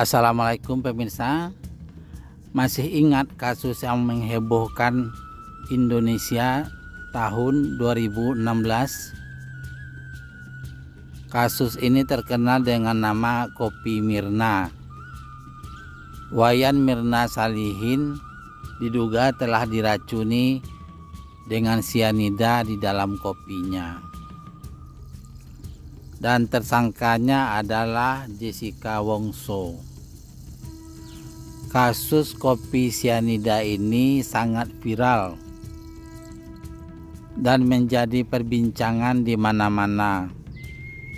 Assalamualaikum pemirsa. Masih ingat kasus yang menghebohkan Indonesia tahun 2016? Kasus ini terkenal dengan nama kopi Mirna. Wayan Mirna Salihin diduga telah diracuni dengan sianida di dalam kopinya. Dan tersangkanya adalah Jessica Wongso. Kasus kopi sianida ini sangat viral dan menjadi perbincangan di mana-mana.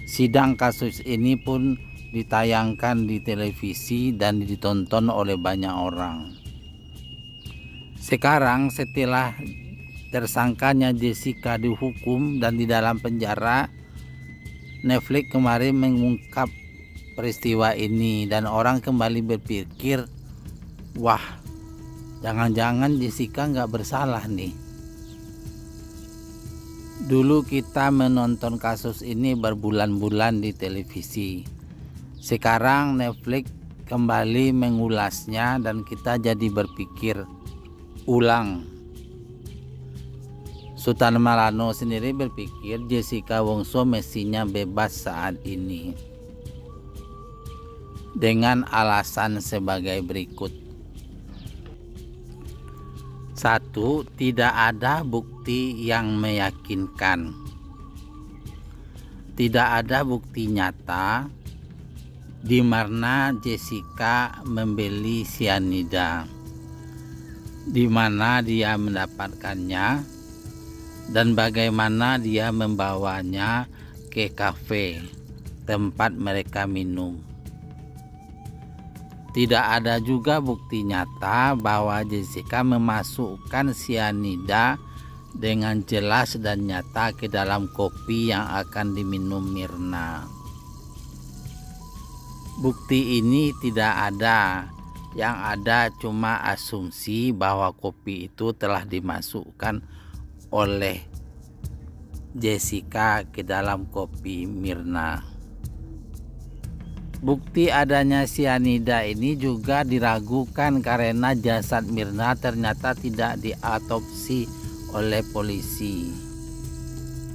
Sidang kasus ini pun ditayangkan di televisi dan ditonton oleh banyak orang. Sekarang setelah tersangkanya Jessica dihukum dan di dalam penjara, Netflix kemarin mengungkap peristiwa ini dan orang kembali berpikir, wah, jangan-jangan Jessica nggak bersalah nih. Dulu kita menonton kasus ini berbulan-bulan di televisi. Sekarang Netflix kembali mengulasnya dan kita jadi berpikir ulang. Sultan Mahlano sendiri berpikir Jessica Wongso mestinya bebas saat ini dengan alasan sebagai berikut. 1. Tidak ada bukti yang meyakinkan. Tidak ada bukti nyata di mana Jessica membeli sianida, di mana dia mendapatkannya, dan bagaimana dia membawanya ke kafe tempat mereka minum. Tidak ada juga bukti nyata bahwa Jessica memasukkan sianida dengan jelas dan nyata ke dalam kopi yang akan diminum Mirna. Bukti ini tidak ada. Yang ada cuma asumsi bahwa kopi itu telah dimasukkan oleh Jessica ke dalam kopi Mirna. Bukti adanya sianida ini juga diragukan karena jasad Mirna ternyata tidak diautopsi oleh polisi.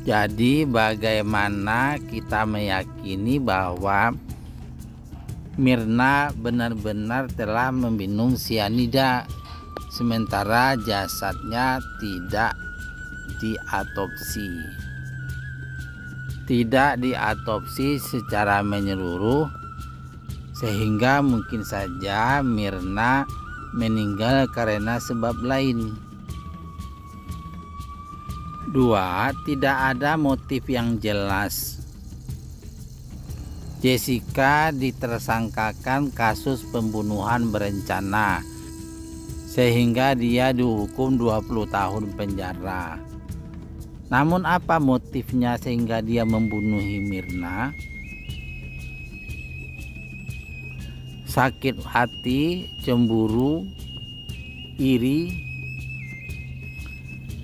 Jadi bagaimana kita meyakini bahwa Mirna benar-benar telah meminum sianida sementara jasadnya tidak diautopsi? Tidak diautopsi secara menyeluruh, sehingga mungkin saja Mirna meninggal karena sebab lain. 2. Tidak ada motif yang jelas. Jessica ditersangkakan kasus pembunuhan berencana sehingga dia dihukum 20 tahun penjara. Namun apa motifnya sehingga dia membunuh Mirna? Sakit hati, cemburu, iri,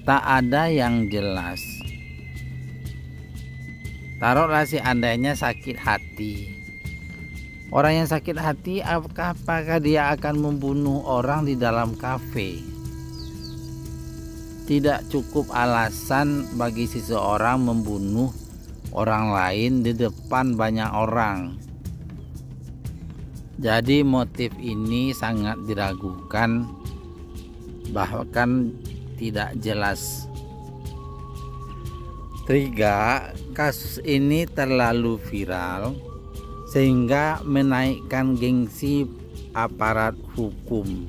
tak ada yang jelas. Taruhlah seandainya sakit hati. Orang yang sakit hati, apakah dia akan membunuh orang di dalam kafe? Tidak cukup alasan bagi seseorang membunuh orang lain di depan banyak orang. Jadi motif ini sangat diragukan, bahkan tidak jelas. 3. Kasus ini terlalu viral sehingga menaikkan gengsi aparat hukum.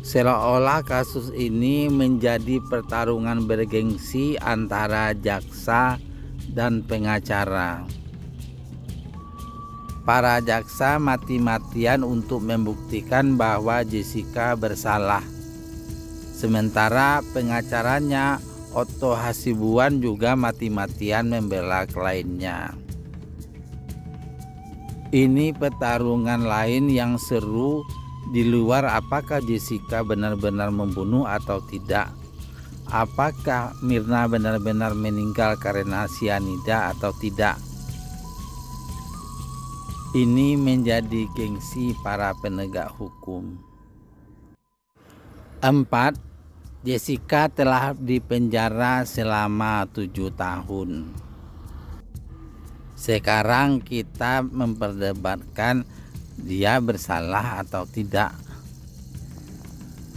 Seolah-olah kasus ini menjadi pertarungan bergengsi antara jaksa dan pengacara. Para jaksa mati-matian untuk membuktikan bahwa Jessica bersalah. Sementara pengacaranya Otto Hasibuan juga mati-matian membela kliennya. Ini pertarungan lain yang seru di luar apakah Jessica benar-benar membunuh atau tidak. Apakah Mirna benar-benar meninggal karena sianida atau tidak. Ini menjadi gengsi para penegak hukum. 4. Jessica telah dipenjara selama 7 tahun. Sekarang kita memperdebatkan dia bersalah atau tidak.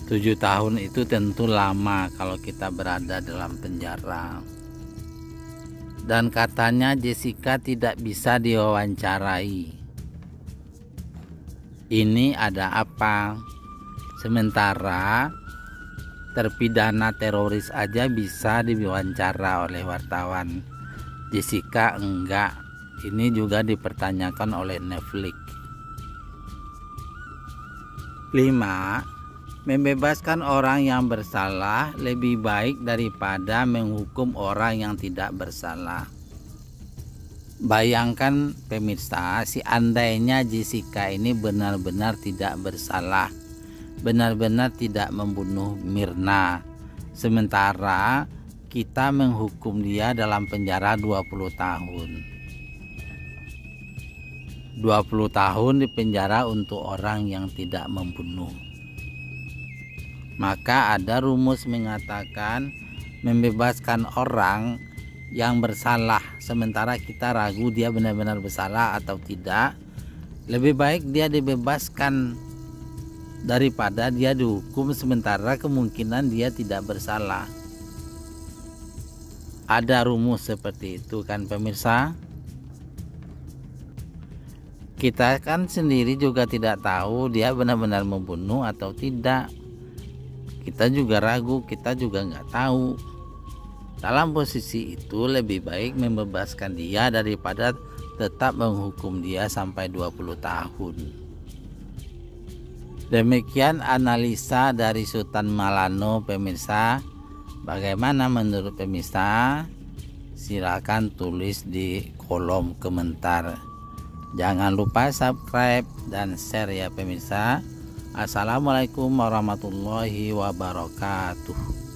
7 tahun itu tentu lama kalau kita berada dalam penjara. Dan katanya Jessica tidak bisa diwawancarai. Ini ada apa? Sementara terpidana teroris aja bisa diwawancara oleh wartawan, Jessica enggak. Ini juga dipertanyakan oleh Netflix. 5. Membebaskan orang yang bersalah lebih baik daripada menghukum orang yang tidak bersalah. Bayangkan pemirsa, seandainya Jessica ini benar-benar tidak bersalah, benar-benar tidak membunuh Mirna, sementara kita menghukum dia dalam penjara 20 tahun. 20 tahun di penjara untuk orang yang tidak membunuh. Maka ada rumus mengatakan membebaskan orang yang bersalah sementara kita ragu dia benar-benar bersalah atau tidak, lebih baik dia dibebaskan daripada dia dihukum sementara kemungkinan dia tidak bersalah. Ada rumus seperti itu kan pemirsa? Kita kan sendiri juga tidak tahu dia benar-benar membunuh atau tidak. Kita juga ragu, kita juga nggak tahu. Dalam posisi itu lebih baik membebaskan dia daripada tetap menghukum dia sampai 20 tahun. Demikian analisa dari Sultan Malano pemirsa. Bagaimana menurut pemirsa? Silakan tulis di kolom komentar. Jangan lupa subscribe dan share ya pemirsa. Assalamualaikum warahmatullahi wabarakatuh.